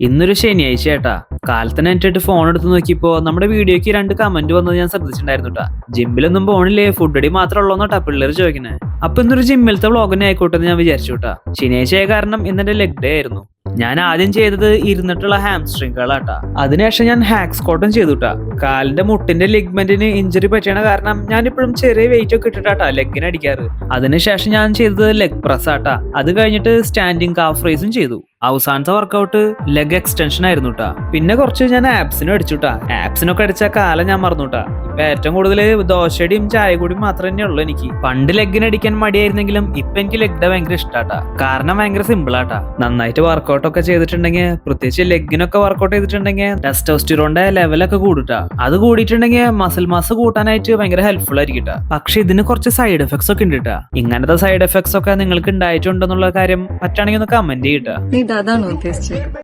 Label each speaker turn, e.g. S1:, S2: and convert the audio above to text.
S1: ഇന്നൊരു ശനിയാഴ്ച ഏട്ടാ. കാലത്തന്നെ എന്നിട്ട് ഫോൺ എടുത്ത് നോക്കിയപ്പോ നമ്മുടെ വീഡിയോക്ക് 2 കമന്റ് വന്നത് ഞാൻ ശ്രദ്ധിച്ചിട്ടുണ്ടായിരുന്നു കേട്ടാ. ജിമ്മിലൊന്നും പോണില്ലേ, ഫുഡ് അടി മാത്രം ഉള്ളോന്നോട്ടാ പിള്ളേർ ചോദിക്കണേ. അപ്പൊ ഇന്നൊരു ജിമ്മിലത്തെ വ്ളോഗിനെ ആയിക്കോട്ടെ എന്ന് ഞാൻ വിചാരിച്ചു കേട്ടാ. ശനിയാഴ്ച ആയ കാരണം ഇന്നെന്റെ ലെഗ് ഡേ ആയിരുന്നു. ഞാൻ ആദ്യം ചെയ്തത് ഇരുന്നിട്ടുള്ള ഹാംസ്ട്രിങ്ങുകളാട്ടാ. അതിനുശേഷം ഞാൻ ഹാക്ക് സ്ക്വാട്ടും ചെയ്തുട്ടാ. കാലിന്റെ മുട്ടിന്റെ ലിഗ്മെന്റിന് ഇഞ്ചുറി പറ്റിയ കാരണം ഞാൻ ഇപ്പോഴും ചെറിയ വെയിറ്റ് ഒക്കെ ഇട്ടിട്ടാ ലെഗിന് അടിക്കാറ്. അതിനുശേഷം ഞാൻ ചെയ്തത് ലെഗ് പ്രസ് ആട്ടാ. അത് കഴിഞ്ഞിട്ട് സ്റ്റാൻഡിങ് കാഫ് റൈസും ചെയ്തു. അവസാനത്തെ വർക്കൗട്ട് ലെഗ് എക്സ്റ്റൻഷൻ ആയിരുന്നു കേട്ടാ. പിന്നെ കുറച്ച് ഞാൻ ആപ്സിനും അടിച്ചുട്ടാ. ആപ്സിനൊക്കെ അടിച്ച കാലം ഞാൻ മറന്നുട്ടാ. ഇപ്പൊ ഏറ്റവും കൂടുതൽ ദോശയുടെയും ചായ കൂടിയും മാത്രമേ തന്നെ ഉള്ളൂ എനിക്ക്. പണ്ട് ലെഗിന് അടിക്കാൻ മടിയായിരുന്നെങ്കിലും ഇപ്പൊ എനിക്ക് ലെഗ് ഡേ ഭയങ്കര ഇഷ്ടാട്ടാ. കാരണം ഭയങ്കര സിമ്പിൾ ആട്ടാ. നന്നായിട്ട് വർക്കൗട്ട് ഒക്കെ ചെയ്തിട്ടുണ്ടെങ്കിൽ, പ്രത്യേകിച്ച് ലെഗിനൊക്കെ വർക്കൗട്ട് ചെയ്തിട്ടുണ്ടെങ്കിൽ ടെസ്റ്റോസ്റ്റിറോണിന്റെ ലെവലൊക്കെ കൂടിട്ടാ. അത് കൂടിയിട്ടുണ്ടെങ്കിൽ മസിൽ മാസ് കൂട്ടാനായിട്ട് ഭയങ്കര ഹെൽപ്ഫുൾ ആയിരിക്കട്ടാ. പക്ഷെ ഇതിന് കുറച്ച് സൈഡ് എഫക്ട്സ് ഒക്കെ ഉണ്ട് കേട്ടാ. ഇങ്ങനത്തെ സൈഡ് എഫക്ട്സ് ഒക്കെ നിങ്ങൾക്ക് ഉണ്ടായിട്ടുണ്ടെന്നുള്ള കാര്യം പറ്റുകയാണെങ്കിൽ ഒന്ന് കമന്റ് ചെയ്യട്ടാ.
S2: അതാണ് ഉദ്ദേശിച്ചത്.